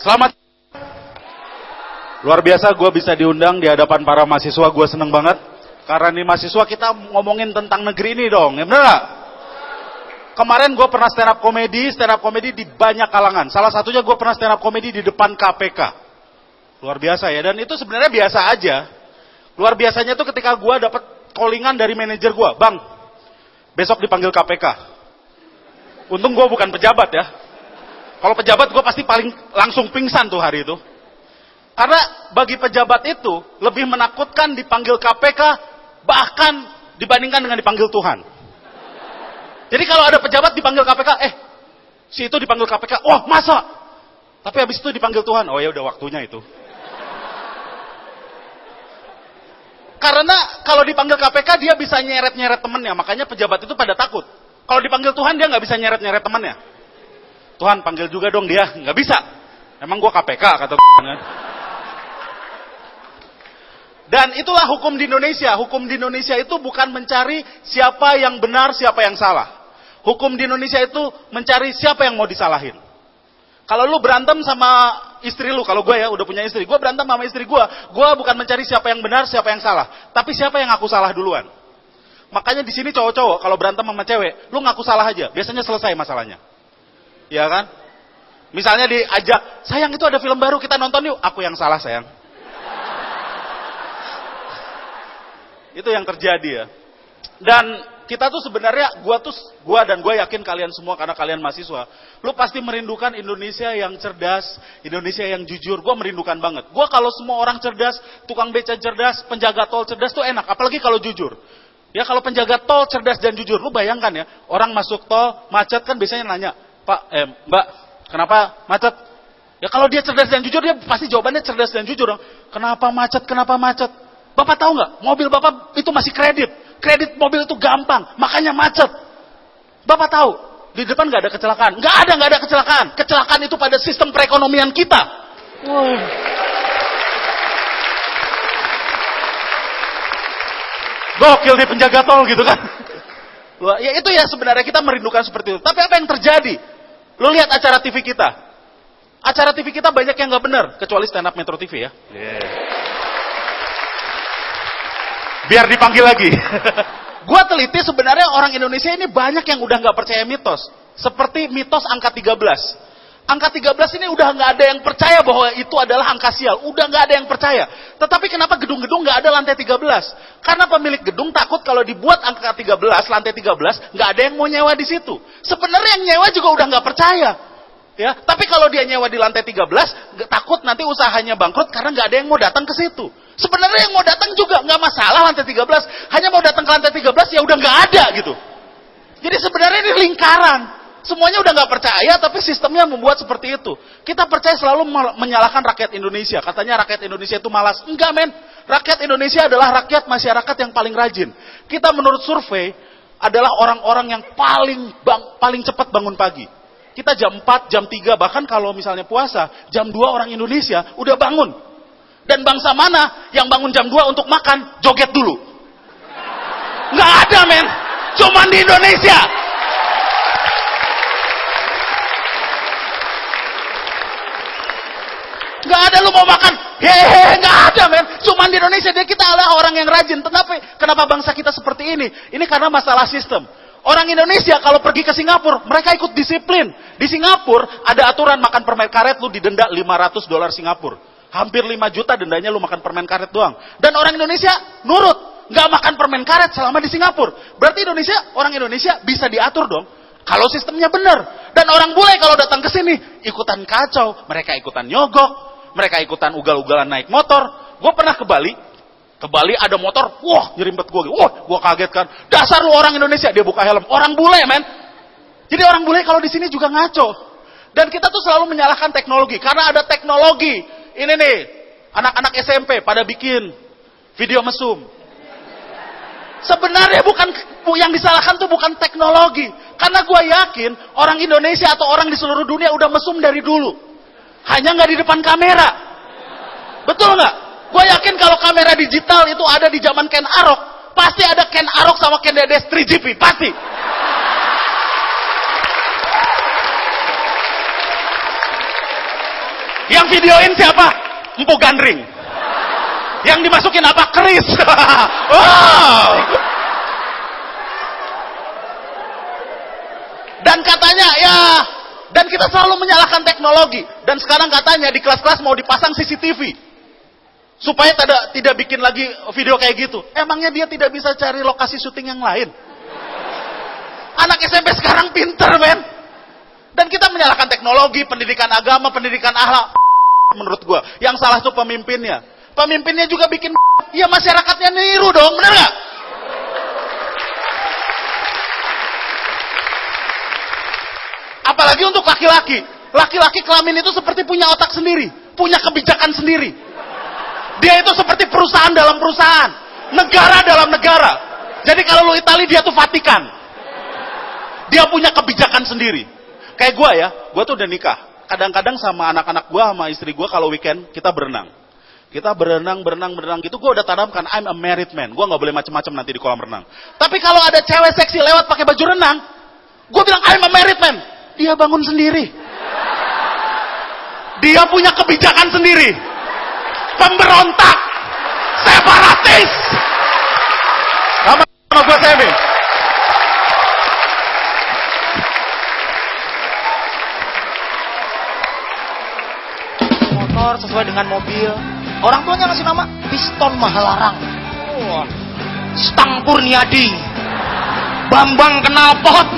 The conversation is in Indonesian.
Selamat. Luar biasa gue bisa diundang di hadapan para mahasiswa, gue seneng banget. Karena nih mahasiswa kita ngomongin tentang negeri ini dong, ya bener gak? Kemarin gue pernah stand up comedy di banyak kalangan. Salah satunya gue pernah stand up comedy di depan KPK. Luar biasa ya, dan itu sebenarnya biasa aja. Luar biasanya tuh ketika gue dapet callingan dari manajer gue, Bang, besok dipanggil KPK. Untung gue bukan pejabat ya. Kalau pejabat gue pasti paling langsung pingsan tuh hari itu. Karena bagi pejabat itu lebih menakutkan dipanggil KPK bahkan dibandingkan dengan dipanggil Tuhan. Jadi kalau ada pejabat dipanggil KPK, si itu dipanggil KPK, wah masa? Tapi habis itu dipanggil Tuhan, oh ya udah waktunya itu. Karena kalau dipanggil KPK dia bisa nyeret-nyeret temennya, makanya pejabat itu pada takut. Kalau dipanggil Tuhan dia nggak bisa nyeret-nyeret temennya. Tuhan panggil juga dong dia, nggak bisa. Emang gua KPK kata Tuhan kan. Dan itulah hukum di Indonesia. Hukum di Indonesia itu bukan mencari siapa yang benar, siapa yang salah. Hukum di Indonesia itu mencari siapa yang mau disalahin. Kalau lu berantem sama istri lu, kalau gue ya udah punya istri, gue berantem sama istri gue bukan mencari siapa yang benar, siapa yang salah, tapi siapa yang ngaku salah duluan. Makanya di sini cowok-cowok kalau berantem sama cewek, lu ngaku salah aja, biasanya selesai masalahnya. Ya kan? Misalnya diajak, sayang itu ada film baru kita nonton yuk, aku yang salah sayang. Itu yang terjadi ya. Dan kita tuh sebenarnya, gua dan gue yakin kalian semua karena kalian mahasiswa, lu pasti merindukan Indonesia yang cerdas, Indonesia yang jujur. Gua merindukan banget. Gua kalau semua orang cerdas, tukang beca cerdas, penjaga tol cerdas tuh enak, apalagi kalau jujur. Ya kalau penjaga tol cerdas dan jujur, lu bayangkan ya, orang masuk tol macet kan biasanya nanya, Pak, Mbak, kenapa macet? Ya kalau dia cerdas dan jujur, dia pasti jawabannya cerdas dan jujur dong. Kenapa macet? Kenapa macet? Bapak tahu nggak? Mobil Bapak itu masih kredit. Kredit mobil itu gampang, makanya macet. Bapak tahu, di depan nggak ada kecelakaan. Nggak ada kecelakaan. Kecelakaan itu pada sistem perekonomian kita. Gokil di penjaga tol gitu kan. Ya itu ya sebenarnya kita merindukan seperti itu. Tapi apa yang terjadi? Lu lihat acara TV kita. Acara TV kita banyak yang nggak benar, kecuali stand up Metro TV ya. Biar dipanggil lagi. Gua teliti sebenarnya orang Indonesia ini banyak yang udah nggak percaya mitos. Seperti mitos angka 13. Angka 13 ini udah nggak ada yang percaya bahwa itu adalah angka sial. Udah nggak ada yang percaya. Tetapi kenapa gedung-gedung nggak ada lantai 13? Karena pemilik gedung takut kalau dibuat angka 13, lantai 13, nggak ada yang mau nyewa di situ. Sebenarnya yang nyewa juga udah nggak percaya. Ya, tapi kalau dia nyewa di lantai 13, takut nanti usahanya bangkrut karena nggak ada yang mau datang ke situ. Sebenarnya yang mau datang juga nggak masalah lantai 13, hanya mau datang ke lantai 13 ya udah nggak ada gitu. Jadi sebenarnya ini lingkaran. Semuanya udah nggak percaya, tapi sistemnya membuat seperti itu. Kita percaya selalu menyalahkan rakyat Indonesia. Katanya rakyat Indonesia itu malas. Enggak men, rakyat Indonesia adalah rakyat masyarakat yang paling rajin. Kita menurut survei adalah orang-orang yang paling cepat bangun pagi. Kita jam 4, jam 3, bahkan kalau misalnya puasa, jam 2 orang Indonesia udah bangun. Dan bangsa mana yang bangun jam 2 untuk makan, joget dulu? Nggak ada men, cuman di Indonesia. Nggak ada lu mau makan, hehehe, nggak ada men, cuman di Indonesia. Dia kita adalah orang yang rajin. Tetapi kenapa bangsa kita seperti ini? Ini karena masalah sistem. Orang Indonesia kalau pergi ke Singapura, mereka ikut disiplin. Di Singapura ada aturan makan permen karet lu didenda $500 Singapura. Hampir 5 juta dendanya lu makan permen karet doang. Dan orang Indonesia nurut, nggak makan permen karet selama di Singapura. Berarti orang Indonesia bisa diatur dong. Kalau sistemnya benar. Dan orang bule kalau datang ke sini ikutan kacau, mereka ikutan nyogok, mereka ikutan ugal-ugalan naik motor. Gue pernah ke Bali. Ke Bali ada motor, wah nyerimpet gue, gue kaget kan. Dasar lu orang Indonesia, dia buka helm. Orang bule men. Jadi orang bule kalau di sini juga ngaco. Dan kita tuh selalu menyalahkan teknologi, karena ada teknologi. Ini nih, anak-anak SMP pada bikin video mesum. Sebenarnya yang disalahkan tuh bukan teknologi. Karena gue yakin orang Indonesia atau orang di seluruh dunia udah mesum dari dulu. Hanya nggak di depan kamera. Betul nggak? Gue yakin kalau kamera digital itu ada di zaman Ken Arok, pasti ada Ken Arok sama Ken Dedes 3GP, pasti. Yang videoin siapa? Empu Gandring. Yang dimasukin apa? Keris. Wow. Dan katanya ya, dan kita selalu menyalahkan teknologi. Dan sekarang katanya di kelas-kelas mau dipasang CCTV supaya tidak bikin lagi video kayak gitu. Emangnya dia tidak bisa cari lokasi syuting yang lain? Anak SMP sekarang pinter, men. Dan kita menyalahkan teknologi, pendidikan agama, pendidikan akhlak. Menurut gua, yang salah tuh pemimpinnya. Pemimpinnya juga bikin ya masyarakatnya niru dong, bener gak? Apalagi untuk laki-laki. Laki-laki kelamin itu seperti punya otak sendiri, punya kebijakan sendiri. Dia itu seperti perusahaan dalam perusahaan, negara dalam negara. Jadi kalau lu Itali, dia tuh Vatikan. Dia punya kebijakan sendiri. Kayak gue ya, gue tuh udah nikah. Kadang-kadang sama anak-anak gue, sama istri gue, kalau weekend kita berenang. Kita berenang gitu, gue udah tanamkan, I'm a married man. Gue gak boleh macem-macem nanti di kolam renang. Tapi kalau ada cewek seksi lewat pakai baju renang, gue bilang, I'm a married man. Dia bangun sendiri. Dia punya kebijakan sendiri. Pemberontak. Separatis. Sama gue Semi. Motor sesuai dengan mobil. Orang tuanya ngasih nama Piston Mahalarang. Stang Kurniadi. Bambang Knalpot.